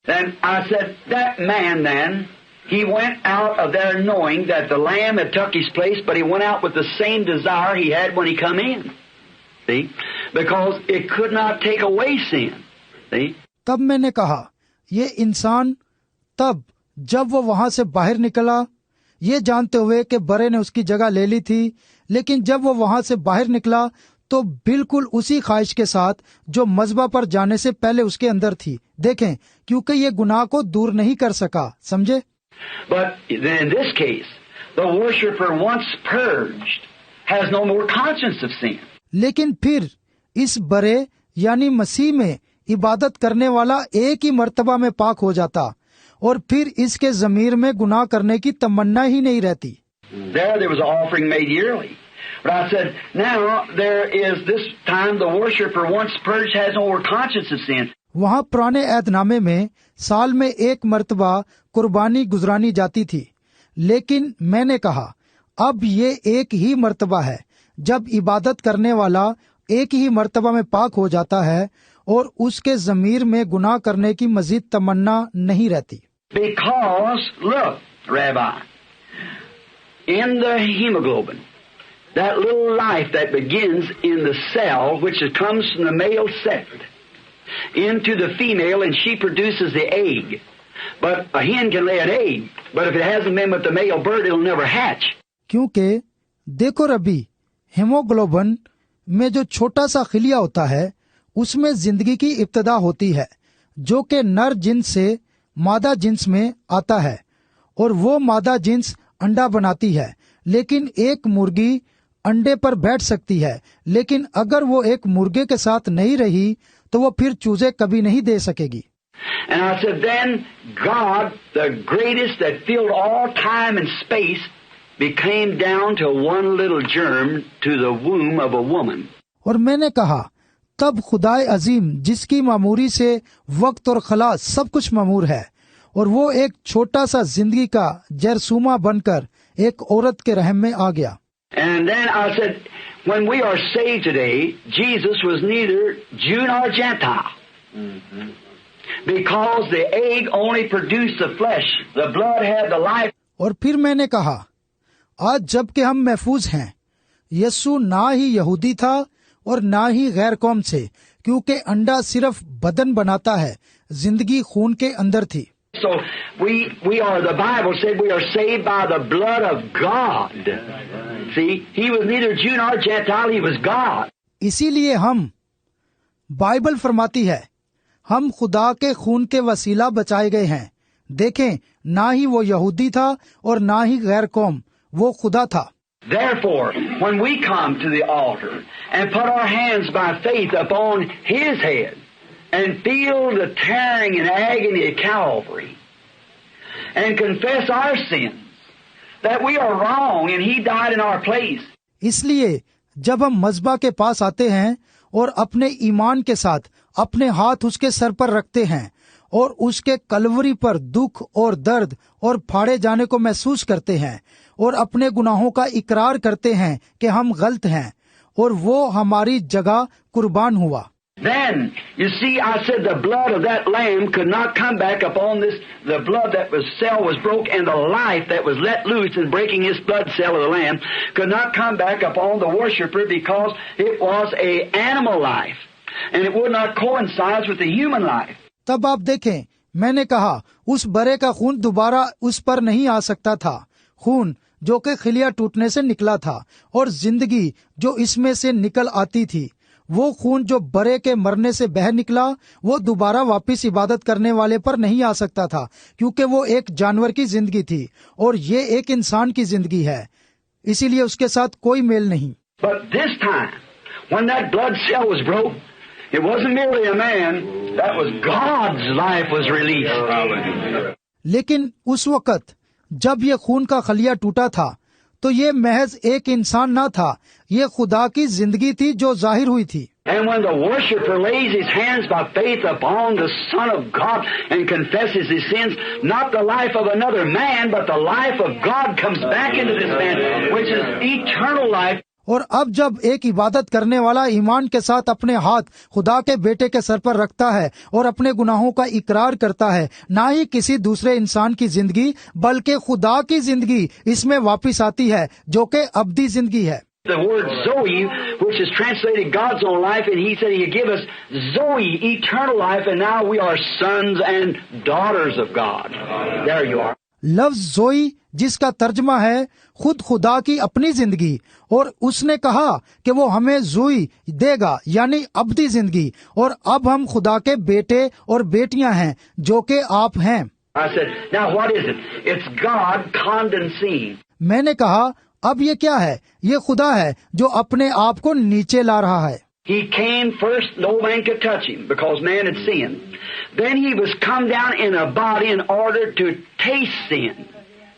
Then I said, that man then, he went out of there knowing that the Lamb had took his place, but he went out with the same desire he had when he come in. See? Because it could not take away sin. See? तब मैंने कहा, ये इंसान तब जब वो वहां से बाहर निकला, ये जानते हुए कि बरे ने उसकी जगह ले ली थी, लेकिन जब वो वहां से बाहर निकला तो बिल्कुल उसी ख्वाहिश के साथ जो मज़बा पर जाने से पहले उसके अंदर थी। देखें, क्योंकि ये गुनाह को दूर नहीं कर सका, समझे? But in this case, the worshipper once purged has no more conscience of sin. लेकिन फिर इस बरे यानी मसीह में इबादत करने वाला एक ही मर्तबा में पाक हो जाता और फिर इसके ज़मीर में गुनाह करने की तमन्ना ही नहीं रहती। There was an offering made yearly. But I said, now there is this time the worshipper once purged has no more conscience of sin. वहाँ पुराने ऐहदनामे में साल में एक मर्तबा कुर्बानी गुजरानी जाती थी, लेकिन मैंने कहा अब ये एक ही मर्तबा है जब इबादत करने वाला एक ही मर्तबा में पाक हो जाता है और उसके ज़मीर में गुनाह करने की मजीद तमन्ना नहीं रहती। Because look, Rabbi, in the hemoglobin, that little life that begins in the cell, which comes from the male sex into the female, and she produces the egg. But a hen can lay an egg, but if it hasn't been with the male bird, it'll never hatch. क्योंकि देखो रबी, haemoglobin में जो छोटा सा खिलिया होता है, उसमें जिंदगी की इब्तिदा होती है, जो कि नर जिन्स से मादा जिन्स में आता है, और वो मादा जिन्स अंडा बनाती है। लेकिन एक मुर्गी अंडे पर बैठ सकती है, लेकिन अगर वो एक मुर्गे के साथ नहीं रही तो वो फिर चूजे कभी नहीं दे सकेगी। And I said, then God, the greatest that filled all time and space, became down to one little germ to the womb of a woman. और मैंने कहा, तब खुदाए अजीम जिसकी मामूरी से वक्त और खला सब कुछ मामूर है, और वो एक छोटा सा जिंदगी का जरसूमा बनकर एक औरत के रहम में आ गया। And then I said, when we are saved today, Jesus was neither Jew nor Gentile. Mm-hmm. Because the egg only produced the flesh, the blood had the life. और फिर मैंने कहा, आज जबकि हम महफूज हैं, यीशु ना ही यहूदी था और ना ही गैर कौम से, क्योंकि अंडा सिर्फ बदन बनाता है, जिंदगी खून के अंदर थी। So we are, the Bible said we are saved by the blood of God. See, he was neither Jew nor Gentile, he was God. इसीलिए हम, बाइबल फरमाती है, हम खुदा के खून के वसीला बचाए गए हैं। देखें, ना ही वो यहूदी था और ना ही गैर कौम, वो खुदा था। Therefore, when we come to the altar and put our hands by faith upon his head and feel the tearing and agony of Calvary and confess our sins, that we are wrong and he died in our place. इसलिए जब हम मज़बा के पास आते हैं और अपने ईमान के साथ अपने हाथ उसके सर पर रखते हैं और उसके कलवरी पर दुख और दर्द और फाड़े जाने को महसूस करते हैं और अपने गुनाहों का इकरार करते हैं कि हम गलत हैं और वो हमारी जगह कुर्बान हुआ। Then, you see, I said the blood of that lamb could not come back upon this, the blood that was cell was broke and the life that was let loose in breaking his blood cell of the lamb could not come back upon the worshipper because it was a animal life and it would not coincide with the human life. तब आप देखें, मैंने कहा उस बरे का खून दोबारा उस पर नहीं आ सकता था, खून जो कि खिलिया टूटने से निकला था और जिंदगी जो इसमें से निकल आती थी, वो खून जो बरे के मरने से बह निकला, वो दोबारा वापस इबादत करने वाले पर नहीं आ सकता था, क्योंकि वो एक जानवर की जिंदगी थी और ये एक इंसान की जिंदगी है, इसीलिए उसके साथ कोई मेल नहीं। But this time, when that blood cell was broke, it wasn't merely a man, that was God's life was released. लेकिन उस वक्त जब ये खून का खलिया टूटा था, तो ये महज एक इंसान ना था, ये खुदा की जिंदगी थी जो जाहिर हुई थी। And when the worshipper lays his hands by faith upon the Son of God and confesses his sins, not the life of another man, but the life of God comes back into this man, which is eternal life. और अब जब एक इबादत करने वाला ईमान के साथ अपने हाथ खुदा के बेटे के सर पर रखता है और अपने गुनाहों का इकरार करता है, ना ही किसी दूसरे इंसान की जिंदगी बल्कि खुदा की जिंदगी इसमें वापिस आती है जो कि अब्दी जिंदगी है। The word Zoe, which is translated God's own life, and He said He'd give us Zoe, eternal life, and now we are sons and daughters of God. There you are. लफ्ज जोई जिसका तर्जमा है खुद खुदा की अपनी जिंदगी, और उसने कहा कि वो हमें जोई देगा यानी अब्दी जिंदगी, और अब हम खुदा के बेटे और बेटियां हैं जो कि आप हैं। I said, now what is it? It's God condescending. मैंने कहा अब ये क्या है? ये खुदा है जो अपने आप को नीचे ला रहा है। He came first, no man could touch Him because man had sinned. Then He was come down in a body in order to taste sin,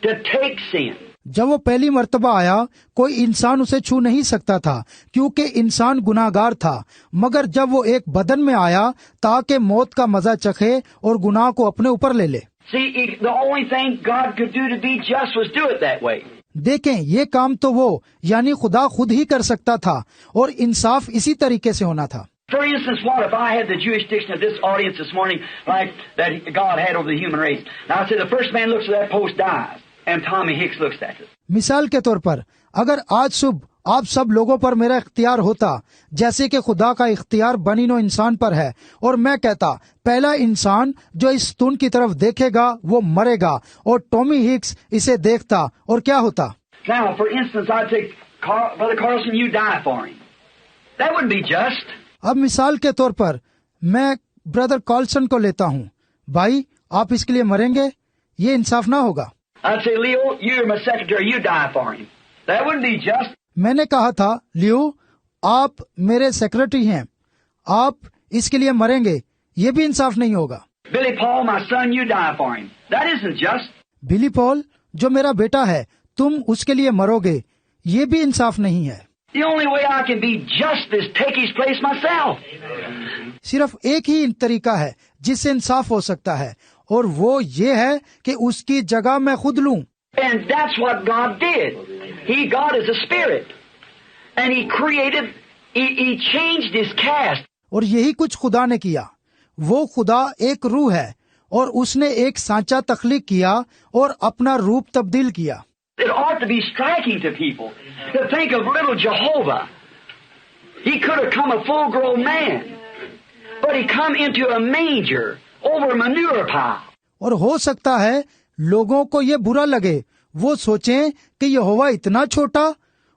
to take sin. जब वो पहली मर्तबा आया कोई इंसान उसे छू नहीं सकता था क्योंकि इंसान गुनाहगार था, मगर जब वो एक बदन में आया ताकि मौत का मजा चखे और गुनाह को अपने ऊपर ले ले। See, the only thing God could do to be just was do it that way. देखें, ये काम तो वो यानी खुदा खुद ही कर सकता था और इंसाफ इसी तरीके से होना था। For instance, what if I had the Jewish diction of this audience this morning, like that God had over the human race? Now I say the first man looks at that post dies, and Tommy Hicks looks at it. मिसाल के तौर पर अगर आज सुबह आप सब लोगों पर मेरा इख्तियार होता जैसे कि खुदा का इख्तियार बनीनो इंसान पर है, और मैं कहता पहला इंसान जो इस स्तून की तरफ देखेगा वो मरेगा, और टॉमी हिक्स इसे देखता, और क्या होता? Now, for instance, I'd say, Brother Carlson, you die for him. That wouldn't be just. अब मिसाल के तौर पर मैं ब्रदर कॉल्सन को लेता हूँ, भाई आप इसके लिए मरेंगे, ये इंसाफ ना होगा। I'd say, Leo, you're my secretary, you die for him. That wouldn't be just. मैंने कहा था, लियो आप मेरे सेक्रेटरी हैं, आप इसके लिए मरेंगे, ये भी इंसाफ नहीं होगा। Billy Paul, my son, you die for him. That isn't just. Billy Paul जो मेरा बेटा है तुम उसके लिए मरोगे, ये भी इंसाफ नहीं है। The only way I can be just is take his place myself. सिर्फ एक ही तरीका है जिससे इंसाफ हो सकता है, और वो ये है कि उसकी जगह मैं खुद लूं। And that's what God did. God is a spirit. And He created, He changed His caste. और यही कुछ खुदा ने किया। वो खुदा एक रूह है और उसने एक सांचा तख्लीक किया और अपना रूप तब्दील किया। It ought to be striking to people to think of little Jehovah. He could have come a full-grown man, but He come into a manger over a manure pile. और हो सकता है लोगों को ये बुरा लगे, वो सोचें कि यहोवा इतना छोटा,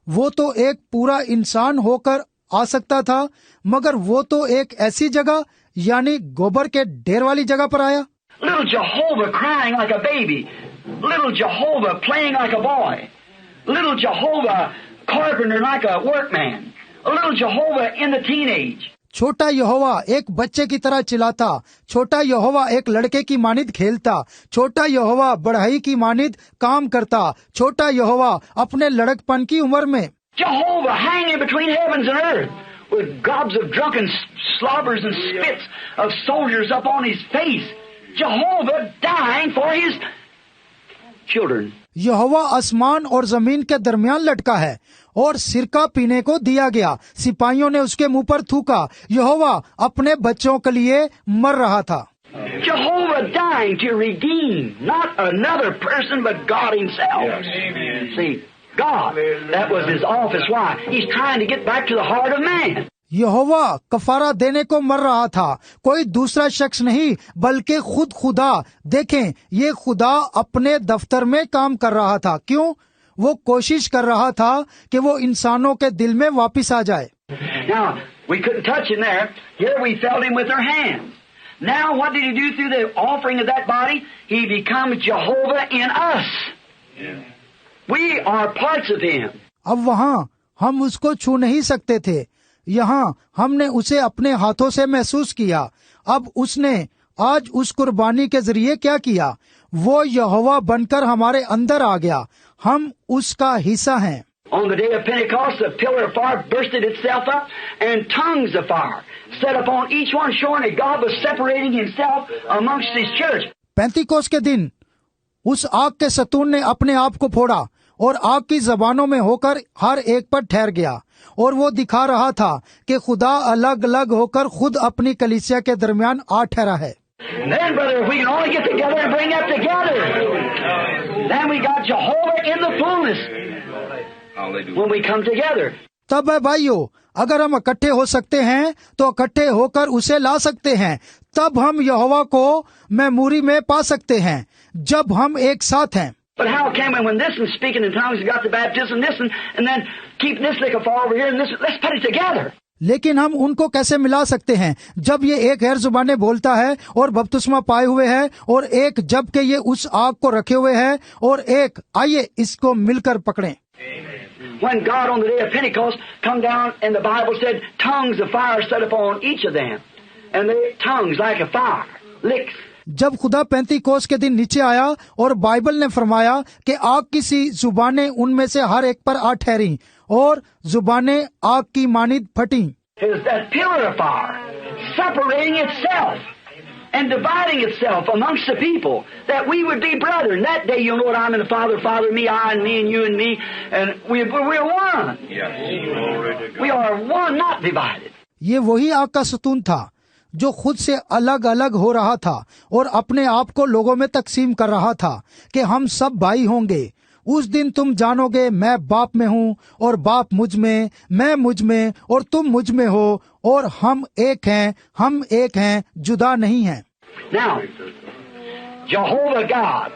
वो तो एक पूरा इंसान होकर आ सकता था, मगर वो तो एक ऐसी जगह यानी गोबर के ढेर वाली जगह पर आया। Little Jehovah crying like a baby. Little Jehovah playing like a boy. Little Jehovah carpenter like a workman. A little Jehovah in the teenage. छोटा यहोवा एक बच्चे की तरह चिल्लाता, छोटा यहोवा एक लड़के की मानिद खेलता, छोटा यहोवा बढ़ई की मानिद काम करता, छोटा यहोवा अपने लड़कपन की उम्र में। Jehovah hanging between heavens and earth with gobs of drunken slobbers and spits of soldiers up on his face. Jehovah dying for his children. यहोवा आसमान और जमीन के दरमियान लटका है और सिरका पीने को दिया गया, सिपाहियों ने उसके मुंह पर थूका। यहोवा अपने बच्चों के लिए मर रहा था। Jehovah dying to redeem not another person but God Himself. See, God, that was His office. Why? He's trying to get back to the heart of man. यहोवा कफारा देने को मर रहा था, कोई दूसरा शख्स नहीं बल्कि खुद खुदा। देखें, ये खुदा अपने दफ्तर में काम कर रहा था। क्यों? वो कोशिश कर रहा था कि वो इंसानों के दिल में वापस आ जाए। Now, we couldn't touch Him there. Here we felt Him with our hands. Now, what did He do through the offering of that body? He becomes Jehovah in us. We are parts of Him. अब वहाँ हम उसको छू नहीं सकते थे, यहाँ हमने उसे अपने हाथों से महसूस किया। अब उसने आज उस कुर्बानी के जरिए क्या किया? वो यहोवा बनकर हमारे अंदर आ गया, हम उसका हिस्सा हैं। On the day of Pentecost, the pillar of fire bursted itself up, and tongues of fire set upon each one, showing that God was separating Himself amongst His church. पैंतीकोस के दिन उस आग के सतून ने अपने आप को फोड़ा और आग की जबानों में होकर हर एक पर ठहर गया। और वो दिखा रहा था कि खुदा अलग अलग होकर खुद अपनी कलीसिया के दरमियान आ ठहरा है। Then, brother, if we can only get together and bring that together, then we got Jehovah in the fullness. When we come together. तब है भाइयों, अगर हम इकट्ठे हो सकते हैं तो इकट्ठे होकर उसे ला सकते हैं, तब हम यहोवा को मेमोरी में पा सकते हैं जब हम एक साथ हैं। But how can we, when this one's speaking in tongues, got the baptism, this one, and then keep this lick far over here, and this, let's put it together. लेकिन हम उनको कैसे मिला सकते हैं जब ये एक गैर जुबानें बोलता है और बपतिस्मा पाए हुए है, और एक जबकि ये उस आग को रखे हुए है, और एक आइए इसको मिलकर पकड़ें। When God on the day of Pentecost come down, and the Bible said tongues of fire set upon each of them, and the tongues like a fire, licks. जब खुदा पेंतीकोस के दिन नीचे आया और बाइबल ने फरमाया कि आग की सी जुबानें उनमें से हर एक पर आ ठहरी और जुबानें आग की मानिद फटी। Is that pillar of fire separating itself and dividing itself amongst the people, that we would be brethren. That day you'll know what I'm in the Father, Father, me, I, and me, and you, and me, and we're one. Yes. We are one, not divided. ये वही आग का सतून था जो खुद से अलग अलग हो रहा था और अपने आप को लोगों में तकसीम कर रहा था कि हम सब भाई होंगे। उस दिन तुम जानोगे मैं बाप में हूँ और बाप मुझ में, मैं मुझ में और तुम मुझ में हो, और हम एक हैं, जुदा नहीं हैं। Now, Jehovah God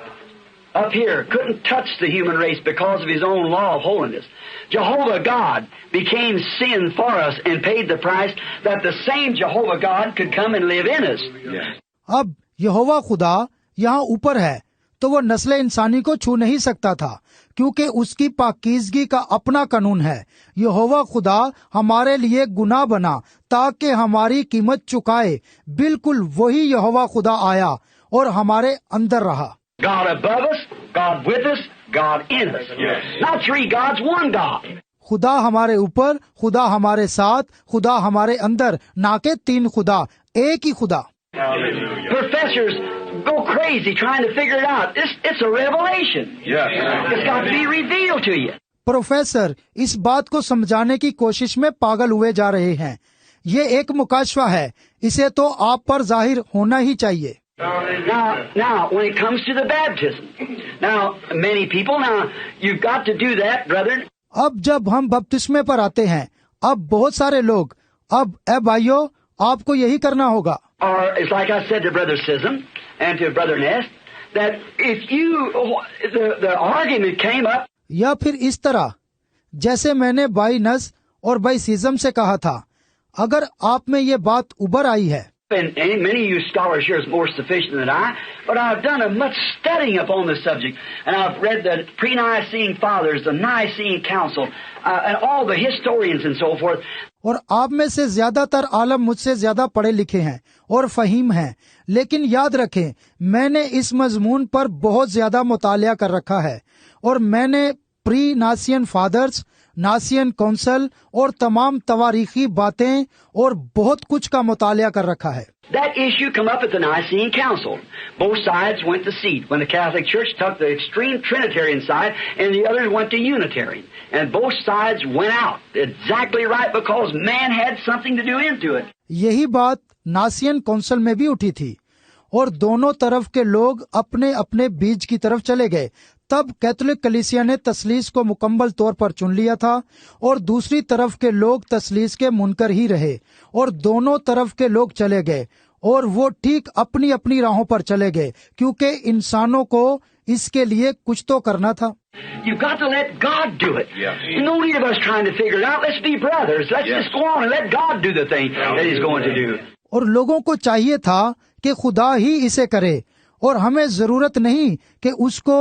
up here couldn't touch the human race because of his own law of holiness. Jehovah God became sin for us and paid the price that the same Jehovah God could come and live in us. अब यहोवा खुदा यहाँ ऊपर है तो वो नस्ल इंसानी को छू नहीं सकता था क्योंकि उसकी पाकीज़गी का अपना कानून है। यहोवा खुदा हमारे लिए गुनाह बना ताकि हमारी कीमत चुकाए। बिल्कुल वही यहोवा खुदा आया और हमारे अंदर रहा। God above us, God with us, God in us. Yes. Not three gods, one God. खुदा हमारे ऊपर, खुदा हमारे साथ, खुदा हमारे अंदर, ना के तीन खुदा, एक ही खुदा। Professors go crazy trying to figure it out. It's a revelation. Yes. It's got to be revealed to you. Professor इस बात को समझाने की कोशिश में पागल हुए जा रहे हैं। ये एक मुकाशवा है, इसे तो आप पर जाहिर होना ही चाहिए। Now, when it comes to the baptism, now many people, now you've got to do that, brethren. अब जब हम बपतिस्मे पर आते हैं, अब बहुत सारे लोग, अब ए भाइयों, आपको यही करना होगा। Or it's like I said to Brother Sism and to Brother Ness, that if you, the argument came up. या फिर इस तरह, जैसे मैंने भाई नस और भाई सिजम से कहा था, अगर आप में ये बात उभर आई है। And many of you scholars here is more sufficient than I, but I've done a much studying upon this subject, and I've read the pre-Nicene Fathers, the Nicene Council, and all the historians and so forth. और आप में से ज्यादातर आलम मुझसे ज्यादा पढ़े लिखे हैं और फहीम हैं, लेकिन याद रखें मैंने इस मजमून पर बहुत ज्यादा मुतालिया कर रखा है और मैंने प्री नासियन फादर्स, नासियन काउंसिल और तमाम तवारीखी बातें और बहुत कुछ का मुतालिया कर रखा है। That issue come up at the Nicene Council. Both sides went to seat. When the Catholic Church took the extreme Trinitarian side and the others went to Unitarian. And both sides went out. Exactly right, because man had something to do into it. यही बात नासियन council में भी उठी थी और दोनों तरफ के लोग अपने अपने बीज की तरफ चले गए। तब कैथोलिक कलीसिया ने तसलीस को मुकम्मल तौर पर चुन लिया था और दूसरी तरफ के लोग तसलीस के मुनकर ही रहे और दोनों तरफ के लोग चले गए और वो ठीक अपनी अपनी राहों पर चले गए क्योंकि इंसानों को इसके लिए कुछ तो करना था। You've got to let God do it. No need of us trying to figure it out. Let's be brothers. Let's just go on and let God do the thing that He's going to do. और लोगों को चाहिए था कि खुदा ही इसे करे और हमें जरूरत नहीं कि उसको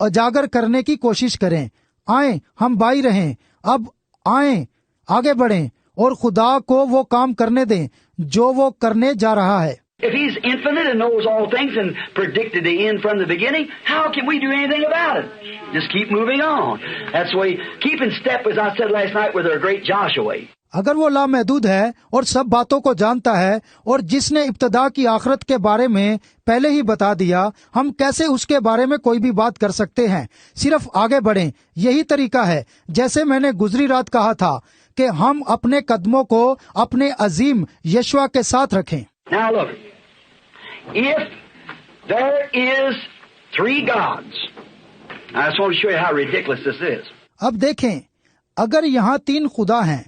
उजागर करने की कोशिश करें। आए हम भाई रहें, अब आए आगे बढ़ें और खुदा को वो काम करने दें जो वो करने जा रहा है। If He's infinite and knows all things and predicted the end from the beginning, how can we do anything about it? Just keep moving on. That's the way, keep in step, as I said last night, with our great Joshua. अगर वो लामहदूद है और सब बातों को जानता है और जिसने इब्तदा की आखिरत के बारे में पहले ही बता दिया, हम कैसे उसके बारे में कोई भी बात कर सकते हैं? सिर्फ आगे बढ़ें। यही तरीका है जैसे मैंने गुजरी रात कहा था कि हम अपने कदमों को अपने अजीम यशुआ के साथ रखें। Now look, if there is three gods, I just want to show you how ridiculous this is. अब देखें, अगर यहाँ 3 खुदा हैं,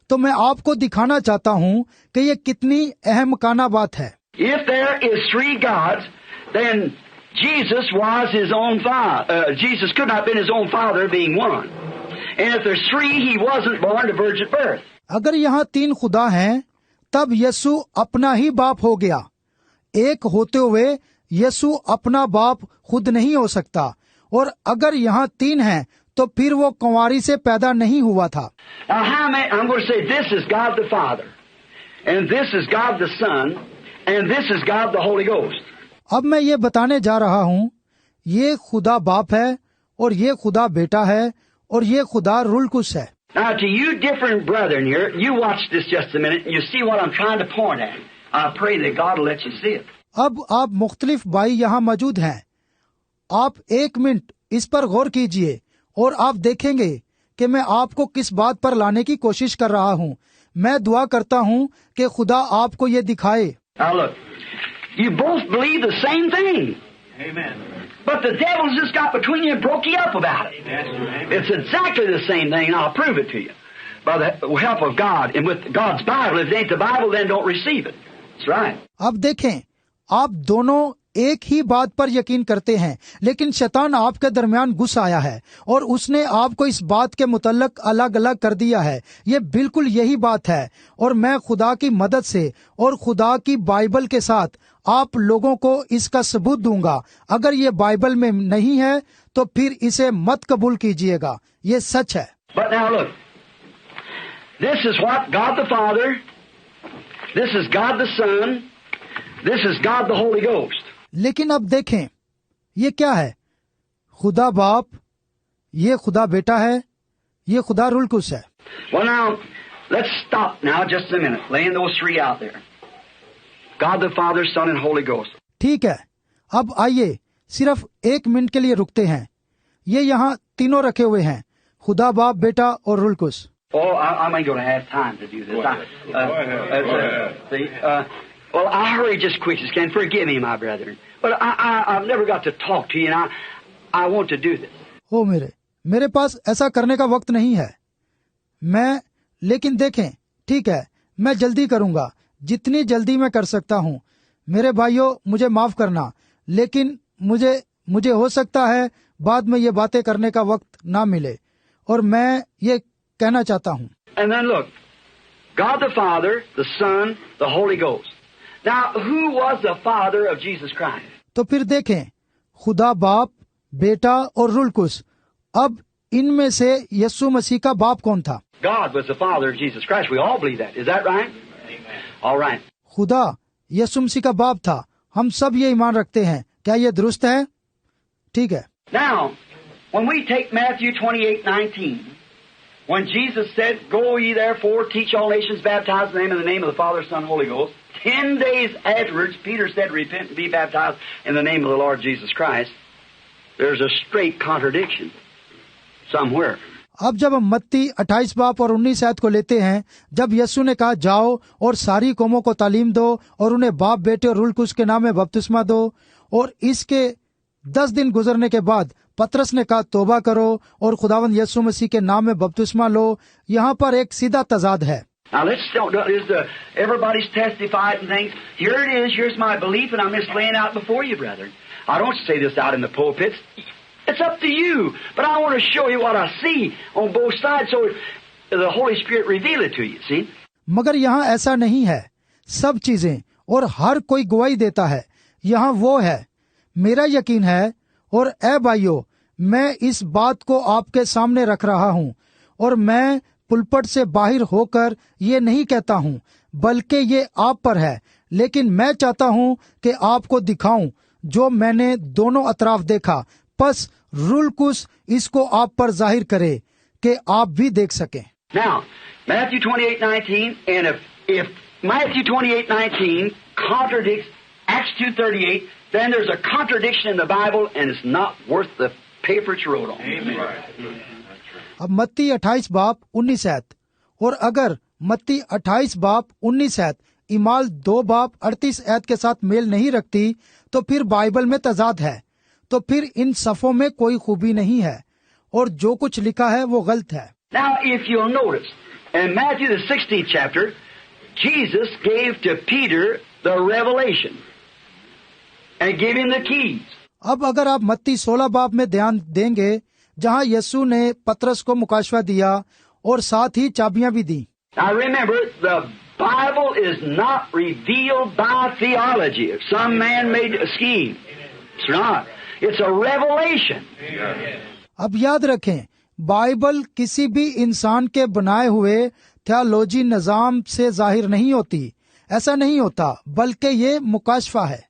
तो मैं आपको दिखाना चाहता हूँ कि ये कितनी अहमकाना बात है। If there is three gods, then Jesus was his own father. Jesus could not have been his own father, being one. And if there's three, he wasn't born to virgin birth. अगर यहाँ 3 खुदा हैं, तब यीशु अपना ही बाप हो गया। एक होते हुए यीशु अपना बाप खुद नहीं हो सकता, और अगर यहाँ 3 हैं, तो फिर वो कुंवारी से पैदा नहीं हुआ था। Now, I'm going to say this is God the Father, and this is God the Son, and this is God the Holy Ghost. अब मैं ये बताने जा रहा हूँ, ये खुदा बाप है, और ये खुदा बेटा है, और ये खुदा रूल कुस है। Now, to you different brethren here, you watch this just a minute, and you see what I'm trying to point at. I pray that God will let you see it. अब आप मुख्तलिफ भाई यहाँ मौजूद हैं। आप 1 मिनट इस पर गौर कीजिए और आप देखेंगे कि मैं आपको किस बात पर लाने की कोशिश कर रहा हूँ। मैं दुआ करता हूँ कि खुदा आपको ये दिखाए। Now look, you both believe the same thing. Amen. But the devil's just got between you and broke you up about it. Yes, it's exactly the same thing, and I'll prove it to you. By the help of God and with God's Bible. If it ain't the Bible, then don't receive it. That's right. अब देखें, आप दोनों एक ही बात पर यकीन करते हैं, लेकिन शैतान आपके दरमियान घुस आया है और उसने आपको इस बात के मुतल्लक अलग अलग कर दिया है। ये बिल्कुल यही बात है, और मैं खुदा की मदद से और खुदा की बाइबल के साथ आप लोगों को इसका सबूत दूंगा। अगर ये बाइबल में नहीं है तो फिर इसे मत कबूल कीजिएगा, ये सच है। But now look, this is what God the Father, this is God the Son, this is God the Holy Ghost. लेकिन अब देखें, ये क्या है? खुदा बाप, ये खुदा बेटा है, ये खुदा रूल कुस है। Well now, let's stop now just a minute, laying those three out there. God the Father, Son and Holy Ghost. ठीक है, अब आइए सिर्फ 1 मिनट के लिए रुकते हैं। ये यहाँ तीनों रखे हुए हैं, खुदा बाप, बेटा और रूल कुस। Oh, I'm going to have time to do this. Well, I hurry just quick as can. Forgive me, my brethren. But I've never got to talk to you, and I want to do this. हो मेरे पास ऐसा करने का वक्त नहीं है। लेकिन देखें, ठीक है, मैं जल्दी करूंगा, जितनी जल्दी मैं कर सकता हूँ। मेरे भाइयों, मुझे माफ करना, लेकिन मुझे हो सकता है बाद में ये बातें करने का वक्त ना मिले, और मैं ये कहना चाहता हूँ। And then look, God the Father, the Son, the Holy Ghost. Now, who was the father of Jesus Christ? तो फिर देखें, खुदा बाप, बेटा और रूल कुस। अब इनमें से यीशु मसीह का बाप कौन था? God was the father of Jesus Christ. We all believe that. Is that right? All right. खुदा यीशु मसीह का बाप था। हम सब ये ईमान रखते हैं। क्या ये दुरुस्त है? ठीक है। Now, when we take Matthew 28:19, when Jesus said, "Go ye therefore, teach all nations, baptize them in the name of the Father, Son, Holy Ghost," 10 days afterwards, Peter said, "Repent and be baptized in the name of the Lord Jesus Christ." There's a straight contradiction somewhere. अब जब हम मत्ती 28 बाप और 19 आयत को लेते हैं, जब यीशु ने कहा, जाओ और सारी कौमों को तालीम दो और उन्हें बाप, बेटे और रूल कुस के नाम में बपतिस्मा दो, और इसके 10 दिन गुजरने के बाद पतरस ने कहा, तौबा करो और खुदावंद यीशु मसीह के नाम में बपतिस्मा लो। यहाँ पर एक सीधा तजाद है। Now everybody's testified and things. Here it is. Here's my belief, and I'm just laying out before you, brethren. I don't say this out in the pulpits. It's up to you. But I want to show you what I see on both sides, so the Holy Spirit reveal it to you. See? मगर यहाँ ऐसा नहीं है। सब चीजें और हर कोई गवाही देता है। यहाँ वो है, मेरा यकीन है, और ए भाइयों, मैं इस बात को आपके सामने रख रहा हूँ, और मैं पुलपट से बाहर होकर ये नहीं कहता हूँ, बल्कि ये आप पर है। लेकिन मैं चाहता हूँ कि आपको दिखाऊं जो मैंने दोनों अतराफ देखा। बस रूल कुस इसको आप पर जाहिर करे कि आप भी देख सकें। Now, Matthew 28:19, and if Matthew 28:19 contradicts Acts 2:38, then there's a contradiction in the Bible, and it's not worth the paper it's wrote on. Amen. अब मत्ती 28 बाप 19 ऐत, और अगर मत्ती 28 बाप 19 ऐत इमाल 2 बाप 38 ऐत के साथ मेल नहीं रखती, तो फिर बाइबल में तजाद है, तो फिर इन सफ़ों में कोई खूबी नहीं है, और जो कुछ लिखा है वो गलत है। Now, if you'll notice, in Matthew the 16th chapter, Jesus gave to Peter the revelation and gave him the keys. अब अगर आप मत्ती 16 बाब में ध्यान देंगे, जहां यीशु ने पतरस को मुकाशवा दिया और साथ ही चाबियां भी दी। Now remember, the Bible is not revealed by theology. If some man made a scheme, it's not. It's a revelation. अब याद रखें, बाइबल किसी भी इंसान के बनाए हुए थियोलॉजी निजाम से जाहिर नहीं होती, ऐसा नहीं होता, बल्कि ये मुकाशफा है।